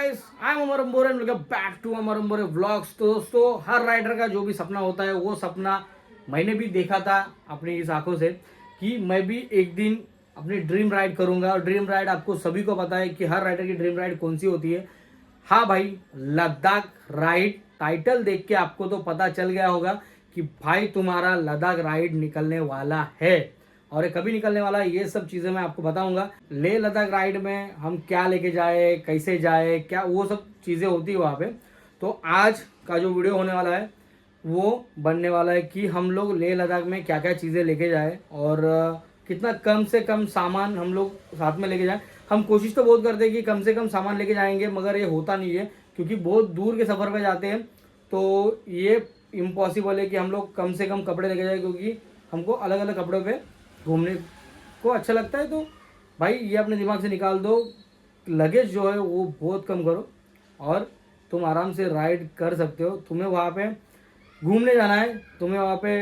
Guys, I am Amar Ambore and welcome back to Amar Ambore vlogs. तो दोस्तों, हर rider का जो भी सपना होता है वो सपना मैंने भी देखा था अपनी इस आंखों से कि मैं भी एक दिन अपनी ड्रीम राइड करूंगा। और ड्रीम राइड आपको सभी को पता है कि हर राइडर की ड्रीम राइड कौन सी होती है। हाँ भाई, लद्दाख राइड। टाइटल देख के आपको तो पता चल गया होगा कि भाई तुम्हारा लद्दाख राइड निकलने वाला है। और ये कभी निकलने वाला है, ये सब चीज़ें मैं आपको बताऊंगा। लेह लद्दाख राइड में हम क्या लेके जाए, कैसे जाए, क्या वो सब चीज़ें होती है वहाँ पे। तो आज का जो वीडियो होने वाला है वो बनने वाला है कि हम लोग लेह लद्दाख में क्या क्या चीज़ें लेके जाए और कितना कम से कम सामान हम लोग साथ में लेके जाएं। हम कोशिश तो बहुत करते हैं कि कम से कम सामान लेके जाएंगे, मगर ये होता नहीं है क्योंकि बहुत दूर के सफ़र पे जाते हैं। तो ये इम्पॉसिबल है कि हम लोग कम से कम कपड़े लेके जाए, क्योंकि हमको अलग अलग कपड़ों पे घूमने को अच्छा लगता है। तो भाई ये अपने दिमाग से निकाल दो, लगेज जो है वो बहुत कम करो और तुम आराम से राइड कर सकते हो। तुम्हें वहाँ पे घूमने जाना है, तुम्हें वहाँ पे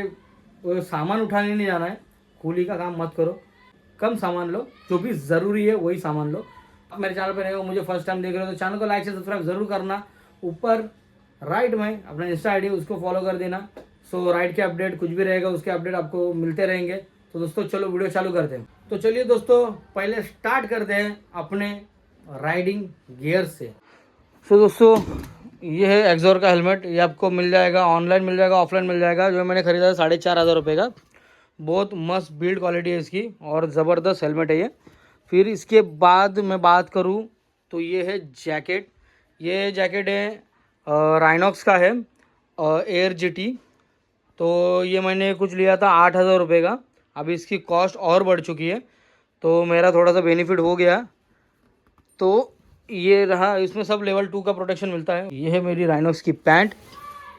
वो सामान उठाने नहीं जाना है। कूली का काम मत करो, कम सामान लो, जो भी ज़रूरी है वही सामान लो। आप मेरे चैनल पर रहे हो, मुझे फर्स्ट टाइम देख रहे हो तो चैनल को लाइक से सब्सक्राइब ज़रूर करना। ऊपर राइट में अपना इंस्टा आईडी उसको फॉलो कर देना। सो राइड के अपडेट कुछ भी रहेगा उसके अपडेट आपको मिलते रहेंगे। तो दोस्तों चलो वीडियो चालू करते हैं। तो चलिए दोस्तों, पहले स्टार्ट करते हैं अपने राइडिंग गियर से। सो दोस्तों, ये है एक्सोर का हेलमेट। ये आपको मिल जाएगा, ऑनलाइन मिल जाएगा, ऑफलाइन मिल जाएगा। जो मैंने खरीदा था 4,500 रुपये का। बहुत मस्त बिल्ड क्वालिटी है इसकी और ज़बरदस्त हेलमेट है ये। फिर इसके बाद मैं बात करूँ तो ये है जैकेट। ये जैकेट है राइनॉक्स का है, एयर जीटी। तो ये मैंने कुछ लिया था 8,000 रुपये का। अभी इसकी कॉस्ट और बढ़ चुकी है, तो मेरा थोड़ा सा बेनिफिट हो गया। तो ये रहा, इसमें सब लेवल 2 का प्रोटेक्शन मिलता है। ये है मेरी राइनॉक्स की पैंट,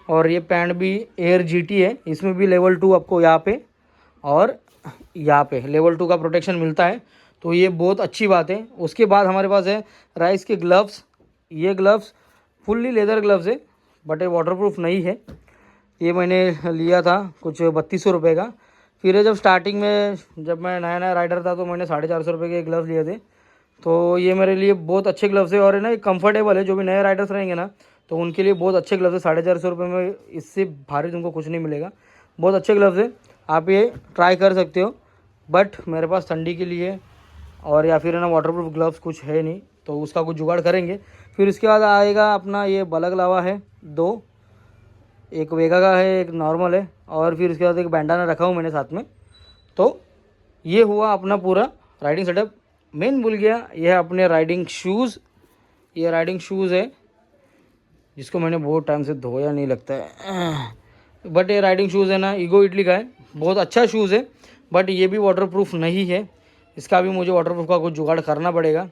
और ये पैंट भी एयर जीटी है। इसमें भी लेवल 2 आपको यहाँ पे और यहाँ पे लेवल 2 का प्रोटेक्शन मिलता है। तो ये बहुत अच्छी बात है। उसके बाद हमारे पास है राइस के ग्लव्स। ये ग्लव्स फुल्ली लेदर ग्लव्स है, बट ये वाटरप्रूफ नहीं है। ये मैंने लिया था कुछ 3,200 रुपये का। फिर जब स्टार्टिंग में जब मैं नया नया राइडर था तो मैंने 450 रुपये के ग्लव्स लिए थे। तो ये मेरे लिए बहुत अच्छे ग्लव्स है और है ना, कंफर्टेबल है। जो भी नए राइडर्स रहेंगे ना तो उनके लिए बहुत अच्छे ग्लव्स है। 450 रुपये में इससे भारी तुमको कुछ नहीं मिलेगा। बहुत अच्छे ग्लव्स है, आप ये ट्राई कर सकते हो। बट मेरे पास ठंडी के लिए और या फिर है ना वाटरप्रूफ ग्लव्स कुछ है नहीं, तो उसका कुछ जुगाड़ करेंगे। फिर इसके बाद आएगा अपना ये बलग लावा है 2, एक वेगा का है, एक नॉर्मल है, और फिर उसके बाद एक बैंडाना रखा हूँ मैंने साथ में। तो ये हुआ अपना पूरा राइडिंग सेटअप। मेन भूल गया, ये है अपने राइडिंग शूज़। ये राइडिंग शूज़ है जिसको मैंने बहुत टाइम से धोया नहीं लगता है। बट ये राइडिंग शूज़ है ना, ईगो इटली का है। बहुत अच्छा शूज़ है, बट ये भी वाटरप्रूफ नहीं है। इसका भी मुझे वाटरप्रूफ का कुछ जुगाड़ करना पड़ेगा।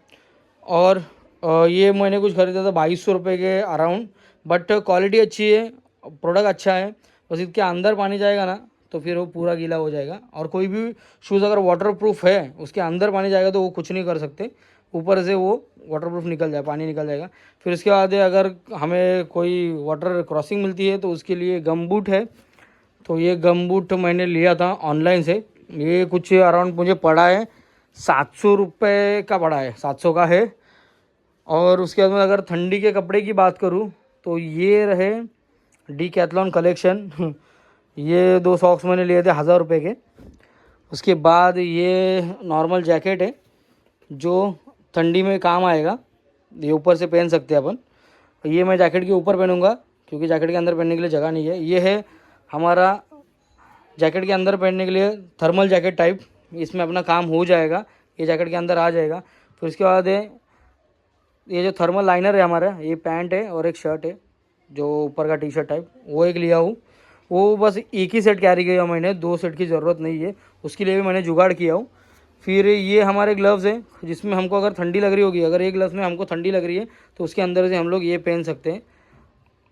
और ये मैंने कुछ खरीदा था 2,200 रुपये के अराउंड। बट क्वालिटी अच्छी है, प्रोडक्ट अच्छा है। बस इसके अंदर पानी जाएगा ना तो फिर वो पूरा गीला हो जाएगा। और कोई भी शूज़ अगर वाटरप्रूफ है, उसके अंदर पानी जाएगा तो वो कुछ नहीं कर सकते। ऊपर से वो वाटरप्रूफ निकल जाए, पानी निकल जाएगा। फिर उसके बाद अगर हमें कोई वाटर क्रॉसिंग मिलती है तो उसके लिए गम बूट है। तो ये गम बूट मैंने लिया था ऑनलाइन से। ये कुछ अराउंड मुझे पड़ा है 700 रुपये का पड़ा है, 700 का है। और उसके बाद में अगर ठंडी के कपड़े की बात करूँ तो ये रहे डीकैथलॉन कलेक्शन। ये 2 सॉक्स मैंने लिए थे 1,000 रुपये के। उसके बाद ये नॉर्मल जैकेट है जो ठंडी में काम आएगा, ये ऊपर से पहन सकते हैं अपन। ये मैं जैकेट के ऊपर पहनूंगा क्योंकि जैकेट के अंदर पहनने के लिए जगह नहीं है। ये है हमारा जैकेट के अंदर पहनने के लिए थर्मल जैकेट टाइप, इसमें अपना काम हो जाएगा, ये जैकेट के अंदर आ जाएगा। फिर उसके बाद है ये जो थर्मल लाइनर है हमारा, ये पैंट है और एक शर्ट है जो ऊपर का टी शर्ट टाइप, वो एक लिया हूँ। वो बस एक ही सेट कैरी किया मैंने, 2 सेट की ज़रूरत नहीं है, उसके लिए भी मैंने जुगाड़ किया हूँ। फिर ये हमारे ग्लव्स हैं जिसमें हमको अगर ठंडी लग रही होगी, अगर एक ग्लव्स में हमको ठंडी लग रही है तो उसके अंदर से हम लोग ये पहन सकते हैं।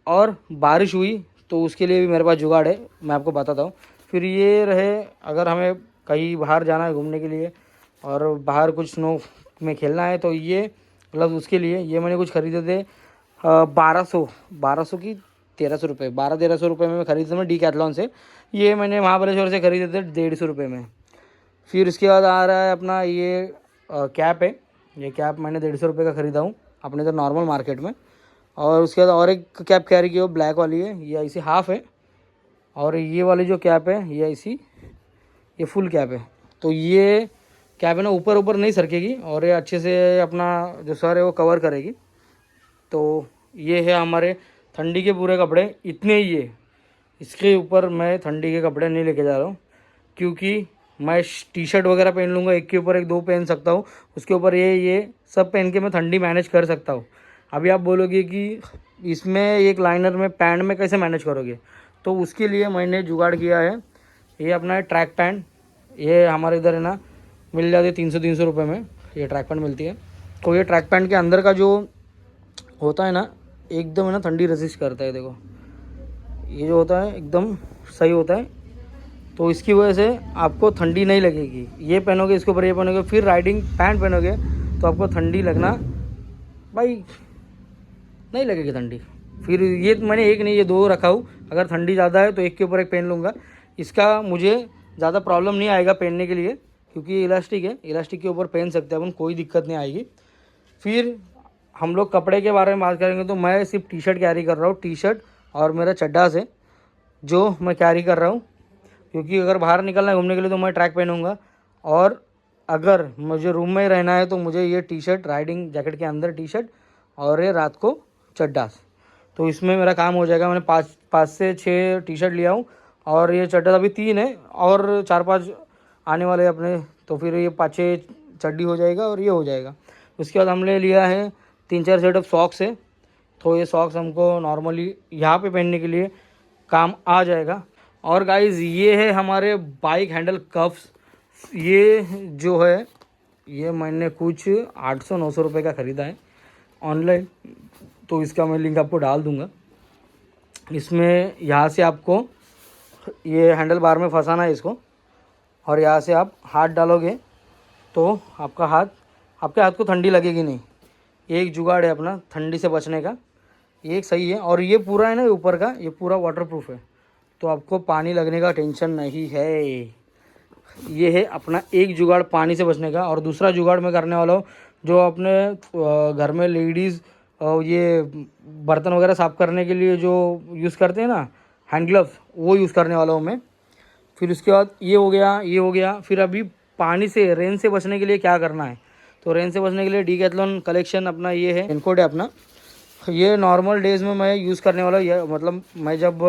और बारिश हुई तो उसके लिए भी मेरे पास जुगाड़ है, मैं आपको बताता हूँ। फिर ये रहे, अगर हमें कहीं बाहर जाना है घूमने के लिए और बाहर कुछ स्नो में खेलना है तो ये ग्लव्स उसके लिए। ये मैंने कुछ ख़रीदे थे 1200 की 1,300 रुपये, 1200-1,300 रुपये में खरीदे थे मैं डीकैथलॉन से। ये मैंने महाबलेश्वर से ख़रीदे थे 150 रुपये में। फिर इसके बाद आ रहा है अपना ये कैप है। ये कैप मैंने 150 रुपये का ख़रीदा हूँ अपने इधर नॉर्मल मार्केट में। और उसके बाद और एक कैप कैरी की वो ब्लैक वाली है, ये ऐसी हाफ़ है। और ये वाली जो कैप है ये ऐसी, ये फुल कैप है। तो ये कैप है ना ऊपर ऊपर नहीं सरकेगी और ये अच्छे से अपना जो सर है वो कवर करेगी। तो ये है हमारे ठंडी के पूरे कपड़े, इतने ही है। इसके ऊपर मैं ठंडी के कपड़े नहीं लेके जा रहा हूँ, क्योंकि मैं टी शर्ट वगैरह पहन लूँगा, एक के ऊपर एक दो पहन सकता हूँ, उसके ऊपर ये सब पहन के मैं ठंडी मैनेज कर सकता हूँ। अभी आप बोलोगे कि इसमें एक लाइनर में पैंट में कैसे मैनेज करोगे, तो उसके लिए मैंने जुगाड़ किया है। ये अपना ट्रैक पैंट, ये हमारे इधर है ना मिल जाती है 300 रुपये में ये ट्रैक पैंट मिलती है। तो ये ट्रैक पैंट के अंदर का जो होता है ना एकदम है ना ठंडी रेजिस्ट करता है। देखो ये जो होता है एकदम सही होता है, तो इसकी वजह से आपको ठंडी नहीं लगेगी। ये पहनोगे इसके ऊपर ये पहनोगे, फिर राइडिंग पैंट पहनोगे तो आपको ठंडी लगना भाई नहीं लगेगी ठंडी। फिर ये मैंने एक नहीं ये दो रखा हूँ, अगर ठंडी ज़्यादा है तो एक के ऊपर एक पहन लूँगा। इसका मुझे ज़्यादा प्रॉब्लम नहीं आएगा पहनने के लिए, क्योंकि ये इलास्टिक है, इलास्टिक के ऊपर पहन सकते हैं अपन, कोई दिक्कत नहीं आएगी। फिर हम लोग कपड़े के बारे में बात करेंगे तो मैं सिर्फ टी शर्ट कैरी कर रहा हूँ, टी शर्ट और मेरा चड्डा से जो मैं कैरी कर रहा हूँ, क्योंकि अगर बाहर निकलना है घूमने के लिए तो मैं ट्रैक पहनूँगा। और अगर मुझे रूम में ही रहना है तो मुझे ये टी शर्ट, राइडिंग जैकेट के अंदर टी शर्ट और ये रात को चड्डा। तो इसमें मेरा काम हो जाएगा। मैंने पाँच से 6 टी शर्ट लिया हूँ और ये चड्डा अभी 3 है और 4-5 आने वाले अपने, तो फिर ये 5-6 चड्डी हो जाएगा और ये हो जाएगा। उसके बाद हमने लिया है 3-4 सेट ऑफ सॉक्स है। तो ये सॉक्स हमको नॉर्मली यहाँ पे पहनने के लिए काम आ जाएगा। और गाइज़ ये है हमारे बाइक हैंडल कफ्स। ये जो है ये मैंने कुछ 800-900 रुपये का ख़रीदा है ऑनलाइन, तो इसका मैं लिंक आपको डाल दूंगा। इसमें यहाँ से आपको ये हैंडल बार में फंसाना है इसको, और यहाँ से आप हाथ डालोगे तो आपके हाथ को ठंडी लगेगी नहीं। एक जुगाड़ है अपना ठंडी से बचने का, एक सही है। और ये पूरा है ना ऊपर का, ये पूरा वाटरप्रूफ है, तो आपको पानी लगने का टेंशन नहीं है। ये है अपना एक जुगाड़ पानी से बचने का। और दूसरा जुगाड़ मैं करने वाला हूँ, जो अपने घर में लेडीज़ ये बर्तन वगैरह साफ़ करने के लिए जो यूज़ करते हैं ना हैंड ग्लव्स, वो यूज़ करने वाला हूँ मैं। फिर उसके बाद ये हो गया। फिर अभी पानी से, रेन से बचने के लिए क्या करना है, तो रेन से बचने के लिए डीकैथलॉन कलेक्शन अपना ये है, रेनकोट है अपना। ये नॉर्मल डेज़ में मैं यूज़ करने वाला हूँ, ये मतलब मैं जब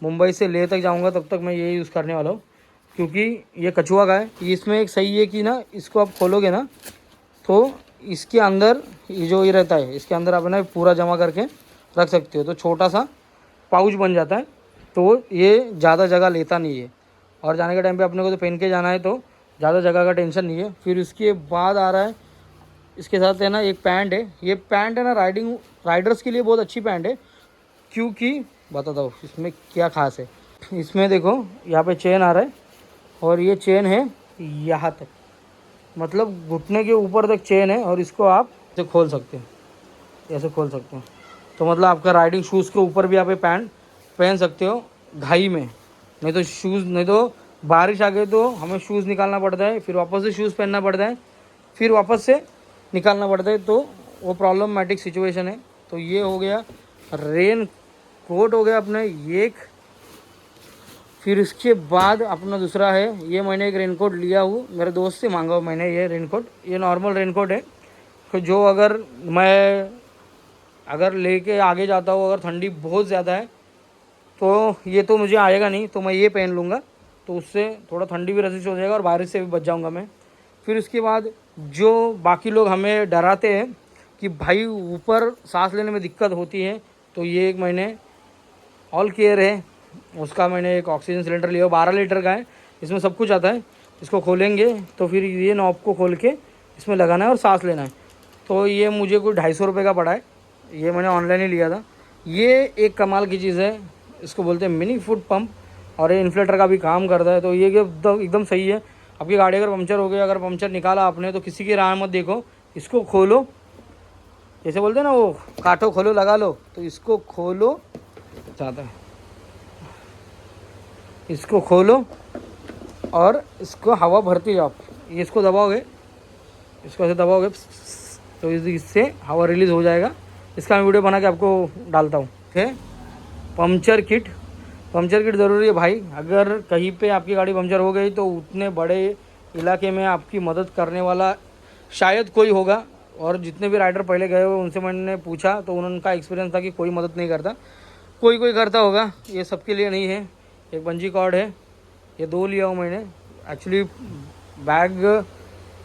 मुंबई से लेह तक जाऊँगा तब तक मैं ये यूज़ करने वाला हूँ, क्योंकि ये कछुआ का है। इसमें एक सही है कि ना इसको आप खोलोगे ना तो इसके अंदर ये जो ये रहता है, इसके अंदर आप ना पूरा जमा करके रख सकते हो, तो छोटा सा पाउच बन जाता है, तो ये ज़्यादा जगह लेता नहीं है। और जाने के टाइम पे अपने को तो पहन के जाना है, तो ज़्यादा जगह का टेंशन नहीं है। फिर उसके बाद आ रहा है इसके साथ है ना एक पैंट है। ये पैंट है ना राइडर्स के लिए बहुत अच्छी पैंट है, क्योंकि बताता हूँ इसमें क्या खास है। इसमें देखो यहाँ पे चेन आ रहा है, और ये चेन है यहाँ तक, मतलब घुटने के ऊपर तक चेन है, और इसको आप ऐसे खोल सकते हैं, ऐसे खोल सकते हैं। तो मतलब आपका राइडिंग शूज़ के ऊपर भी आप ये पैंट पहन सकते हो घाई में। नहीं तो बारिश आ गई तो हमें शूज़ निकालना पड़ता है, फिर वापस से शूज़ पहनना पड़ता है, फिर वापस से निकालना पड़ता है, तो वो प्रॉब्लमेटिक सिचुएशन है। तो ये हो गया रेन कोट, हो गया अपने एक। फिर इसके बाद अपना दूसरा है, ये मैंने एक रेनकोट लिया हूँ, मेरे दोस्त से मांगा हुआ मैंने ये रेनकोट। ये नॉर्मल रेनकोट है, तो जो अगर लेके आगे जाता हूँ, अगर ठंडी बहुत ज़्यादा है तो ये तो मुझे आएगा नहीं, तो मैं ये पहन लूँगा, तो उससे थोड़ा ठंडी भी रेजिस्ट हो जाएगा और बारिश से भी बच जाऊँगा मैं। फिर उसके बाद जो बाकी लोग हमें डराते हैं कि भाई ऊपर सांस लेने में दिक्कत होती है, तो ये एक मैंने ऑल केयर है, उसका मैंने एक ऑक्सीजन सिलेंडर लिया, 12 लीटर का है, इसमें सब कुछ आता है। इसको खोलेंगे तो फिर ये नॉब को खोल के इसमें लगाना है और सांस लेना है। तो ये मुझे कोई 250 रुपये का पड़ा है, ये मैंने ऑनलाइन ही लिया था। ये एक कमाल की चीज़ है, इसको बोलते हैं मिनी फुट पंप, और ये इन्फ्लेटर का भी काम करता है। तो ये एकदम सही है। आपकी गाड़ी अगर पंचर हो गई, अगर पंचर निकाला आपने, तो किसी की राह मत देखो, इसको खोलो, जैसे बोलते हैं ना वो काटो खोलो लगा लो, तो इसको खोलो, चाहता है इसको खोलो और इसको हवा भरती जाओ। ये इसको दबाओगे, इसको ऐसे दबाओगे तो इससे हवा रिलीज़ हो जाएगा। इसका मैं वीडियो बना के आपको डालता हूँ। ठीक है, पंक्चर किट ज़रूरी है भाई। अगर कहीं पे आपकी गाड़ी पंक्चर हो गई तो उतने बड़े इलाके में आपकी मदद करने वाला शायद कोई होगा। और जितने भी राइडर पहले गए हुए उनसे मैंने पूछा तो उनका एक्सपीरियंस था कि कोई मदद नहीं करता, कोई करता होगा। ये सबके लिए नहीं है। एक बंजी कॉर्ड है, ये 2 लिया हूँ मैंने। एक्चुअली बैग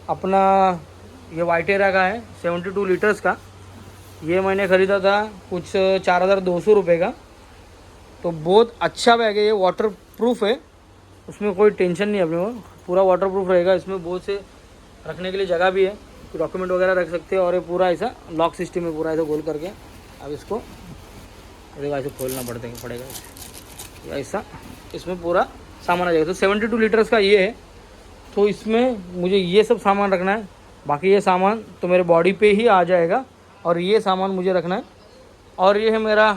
अपना ये वाइटेरा का है 72 लीटर्स का। ये मैंने ख़रीदा था कुछ 4200 रुपये का। तो बहुत अच्छा बैग है ये, वाटर प्रूफ है, उसमें कोई टेंशन नहीं है अपने को, पूरा वाटर प्रूफ रहेगा। इसमें बहुत से रखने के लिए जगह भी है, डॉक्यूमेंट वगैरह रख सकते हैं। और ये पूरा ऐसा लॉक सिस्टम है, पूरा ऐसा गोल करके। अब इसको देखो ऐसे खोलना पड़ेगा ऐसा, इसमें पूरा सामान आ जाएगा। तो 72 लीटर्स का ये है। तो इसमें मुझे ये सब सामान रखना है, बाकी ये सामान तो मेरे बॉडी पे ही आ जाएगा। और ये सामान मुझे रखना है। और ये है मेरा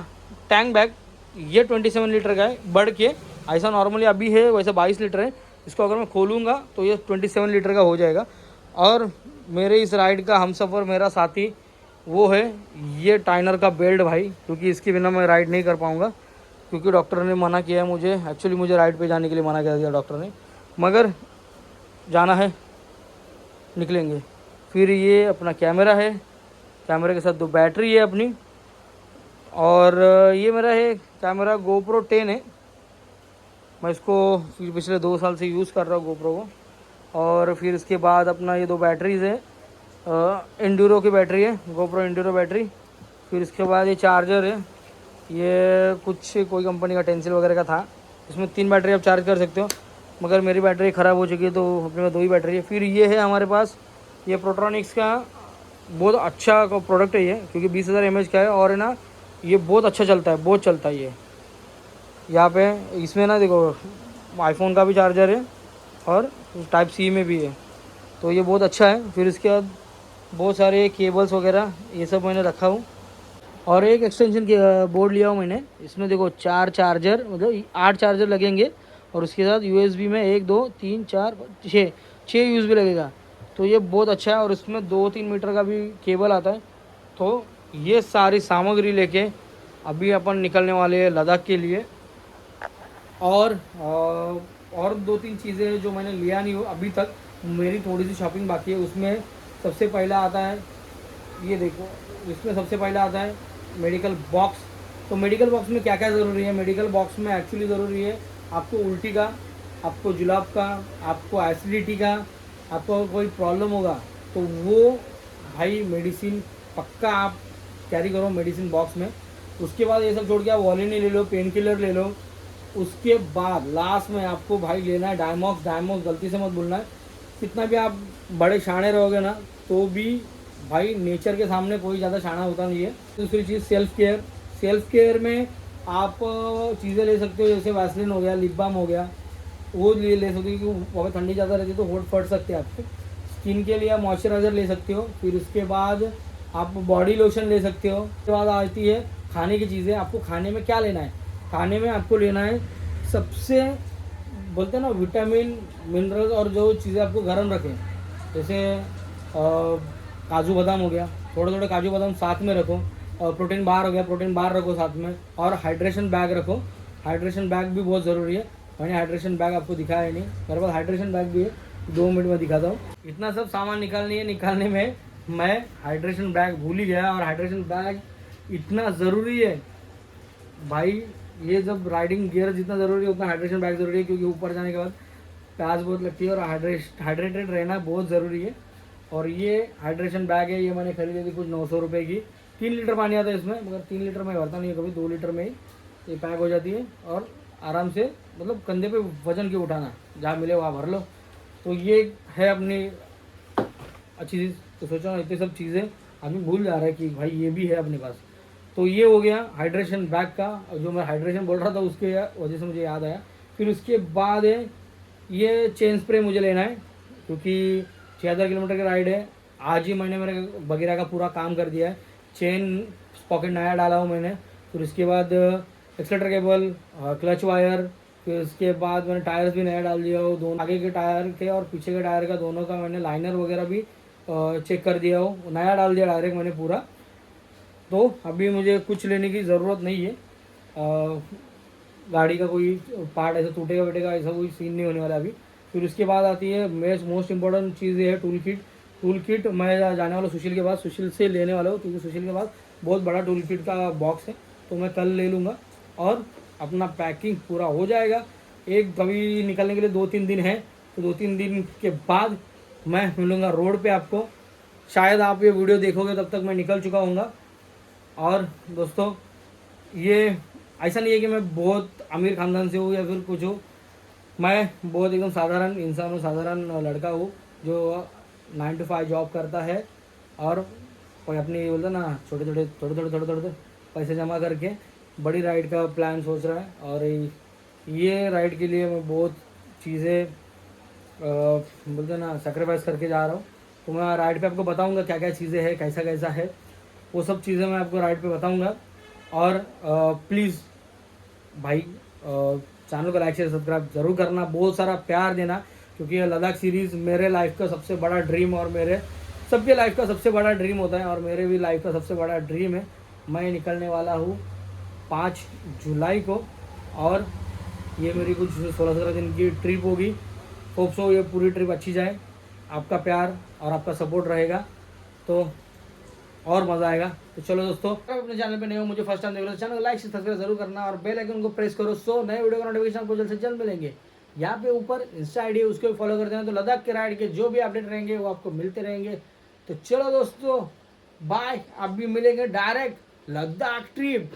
टैंक बैग, ये 27 लीटर का है। बढ़ के ऐसा नॉर्मली अभी है वैसे 22 लीटर है। इसको अगर मैं खोलूँगा तो ये 27 लीटर का हो जाएगा। और मेरे इस राइड का हमसफ़र, मेरा साथी वो है ये टाइनर का बेल्ट भाई, क्योंकि इसके बिना मैं राइड नहीं कर पाऊँगा। क्योंकि डॉक्टर ने मना किया है मुझे, एक्चुअली मुझे राइड पे जाने के लिए मना कर दिया डॉक्टर ने, मगर जाना है, निकलेंगे। फिर ये अपना कैमरा है, कैमरे के साथ 2 बैटरी है अपनी। और ये मेरा है कैमरा GoPro 10 है। मैं इसको पिछले 2 साल से यूज़ कर रहा हूँ GoPro को। और फिर इसके बाद अपना ये 2 बैटरीज़ है, एंड्यूरो की बैटरी है, GoPro एंड्यूरो बैटरी। फिर इसके बाद ये चार्जर है, ये कुछ कोई कंपनी का टेंसिल वगैरह का था। इसमें 3 बैटरी आप चार्ज कर सकते हो, मगर मेरी बैटरी ख़राब हो चुकी है तो अपने में 2 ही बैटरी है। फिर ये है हमारे पास ये प्रोट्रॉनिक्स का बहुत अच्छा प्रोडक्ट है ये, क्योंकि 20,000 mAh का है। और है ना, ये बहुत अच्छा चलता है, बहुत चलता है ये। यहाँ पे इसमें ना देखो आईफोन का भी चार्जर है और टाइप सी में भी है, तो ये बहुत अच्छा है। फिर इसके बाद बहुत सारे केबल्स वगैरह ये सब मैंने रखा हूँ। और एक एक्सटेंशन के बोर्ड लिया हूँ मैंने। इसमें देखो 4 चार्जर, मतलब 8 चार्जर लगेंगे। और उसके साथ USB में 1 2 3 4 6 USB लगेगा। तो ये बहुत अच्छा है। और इसमें 2-3 मीटर का भी केबल आता है। तो ये सारी सामग्री लेके अभी अपन निकलने वाले हैं लद्दाख के लिए। और 2-3 चीज़ें जो मैंने लिया नहीं हो अभी तक, मेरी थोड़ी सी शॉपिंग बाकी है। उसमें सबसे पहला आता है, ये देखो, इसमें सबसे पहला आता है मेडिकल बॉक्स। तो मेडिकल बॉक्स में क्या क्या ज़रूरी है? मेडिकल बॉक्स में एक्चुअली ज़रूरी है आपको उल्टी का, आपको जुलाब का, आपको एसिडिटी का, आपको कोई प्रॉब्लम होगा तो वो भाई मेडिसिन पक्का आप कैरी करो मेडिसिन बॉक्स में। उसके बाद ये सब छोड़ के आप वॉलिनी ले लो, पेन किलर ले लो। उसके बाद लास्ट में आपको भाई लेना है डायमॉक्स। गलती से मत भूलना है। कितना भी आप बड़े शाणे रहोगे ना तो भी भाई नेचर के सामने कोई ज़्यादा शाना होता नहीं है। दूसरी चीज़ सेल्फ केयर में आप चीज़ें ले सकते हो, जैसे वैसलिन हो गया, लिप बाम हो गया, वो ले सकते हो क्योंकि वहाँ पर ठंडी ज़्यादा रहती है तो होठ फट सकते हैं आपके। स्किन के लिए आप मॉइस्चराइज़र ले सकते हो। फिर उसके बाद आप बॉडी लोशन ले सकते हो। उसके बाद आती है खाने की चीज़ें। आपको खाने में क्या लेना है? खाने में आपको लेना है सबसे बोलते हैं ना विटामिन, मिनरल्स और जो चीज़ें आपको गर्म रखें, जैसे काजू बादाम हो गया, थोड़े काजू बादाम साथ में रखो। और प्रोटीन बार हो गया, प्रोटीन बार रखो साथ में। और हाइड्रेशन बैग रखो, हाइड्रेशन बैग भी बहुत ज़रूरी है। मैंने हाइड्रेशन बैग आपको दिखाया नहीं, मेरे पास हाइड्रेशन बैग भी है, 2 मिनट में दिखाता हूँ। इतना सब सामान निकालने में मैं हाइड्रेशन बैग भूल ही गया। और हाइड्रेशन बैग इतना ज़रूरी है भाई, ये जब राइडिंग गियर जितना ज़रूरी है उतना हाइड्रेशन बैग ज़रूरी है, क्योंकि ऊपर जाने के बाद प्यास बहुत लगती है और हाइड्रेटेड रहना बहुत ज़रूरी है। और ये हाइड्रेशन बैग है, ये मैंने खरीदी थी कुछ 900 रुपये की। 3 लीटर पानी आता है इसमें, मगर 3 लीटर में भरता नहीं है कभी, 2 लीटर में ही ये पैक हो जाती है। और आराम से मतलब कंधे पे वजन के उठाना, जहाँ मिले वहाँ भर लो। तो ये है अपनी अच्छी चीज़। तो सोचा ना इतनी सब चीज़ें आदमी भूल जा रहा है कि भाई ये भी है अपने पास। तो ये हो गया हाइड्रेशन बैग का, जो मैं हाइड्रेशन बोल रहा था उसके वजह से मुझे याद आया। फिर उसके बाद है ये चेन स्प्रे मुझे लेना है, क्योंकि 6000 किलोमीटर की राइड है। आज ही मैंने मेरे वगैरह का पूरा काम कर दिया है। चेन पॉकेट नया डाला हूँ मैंने। फिर उसके बाद एक्सलेटर केबल, क्लच वायर, फिर उसके बाद मैंने टायर्स भी नया डाल दिया हो। दोनों आगे के टायर के और पीछे के टायर का दोनों का मैंने लाइनर वगैरह भी चेक कर दिया हो, नया डाल दिया डायरेक्ट मैंने पूरा। तो अभी मुझे कुछ लेने की ज़रूरत नहीं है। गाड़ी का कोई पार्ट ऐसा टूटेगा वेटेगा ऐसा कोई सीन नहीं होने वाला अभी। फिर उसके बाद आती है मोस्ट इंपॉर्टेंट चीज़ ये है टूल किट। टूल किट मैं जाने वाला सुशील के पास, सुशील से लेने वाला हूँ, क्योंकि सुशील के पास बहुत बड़ा टूल किट का बॉक्स है। तो मैं कल ले लूँगा और अपना पैकिंग पूरा हो जाएगा। एक कभी निकलने के लिए 2-3 दिन है, तो 2-3 दिन के बाद मैं मिलूँगा रोड पे आपको। शायद आप ये वीडियो देखोगे तब तक मैं निकल चुका हूँगा। और दोस्तों ये ऐसा नहीं है कि मैं बहुत अमीर ख़ानदान से हूँ या फिर कुछ हूँ। मैं बहुत एकदम साधारण इंसान हूँ, साधारण लड़का हूँ जो 9 to 5 जॉब करता है और कोई अपनी बोलते ना छोटे छोटे पैसे जमा करके बड़ी राइड का प्लान सोच रहा है। और ये राइड के लिए मैं बहुत चीज़ें बोलते ना सेक्रीफाइस करके जा रहा हूँ। तो मैं राइड पे आपको बताऊँगा क्या क्या चीज़ें हैं, कैसा कैसा है, वो सब चीज़ें मैं आपको राइड पे बताऊँगा। और प्लीज़ भाई चैनल को लाइक शेयर सब्सक्राइब ज़रूर करना, बहुत सारा प्यार देना, क्योंकि ये लद्दाख सीरीज़ मेरे लाइफ का सबसे बड़ा ड्रीम और मेरे सबके लाइफ का सबसे बड़ा ड्रीम होता है और मेरे भी लाइफ का सबसे बड़ा ड्रीम है। मैं निकलने वाला हूँ 5 जुलाई को और ये मेरी कुछ 16-17 दिन की ट्रिप होगी। होप सो ये पूरी ट्रिप अच्छी जाए, आपका प्यार और आपका सपोर्ट रहेगा तो और मज़ा आएगा। तो चलो दोस्तों, अगर अपने चैनल पे नए हो, मुझे फर्स्ट टाइम देख रहे हो, चैनल को लाइक सब्सक्राइब जरूर करना और बेल आइकन को प्रेस करो सो नए वीडियो का नोटिफिकेशन आपको जल्द से जल्द मिलेंगे। यहाँ पे ऊपर इंस्टा आईडी है, उसको भी फॉलो कर देना, तो लद्दाख के राइड के जो भी अपडेट रहेंगे वो आपको मिलते रहेंगे। तो चलो दोस्तों बाय, अब भी मिलेंगे डायरेक्ट लद्दाख ट्रिप।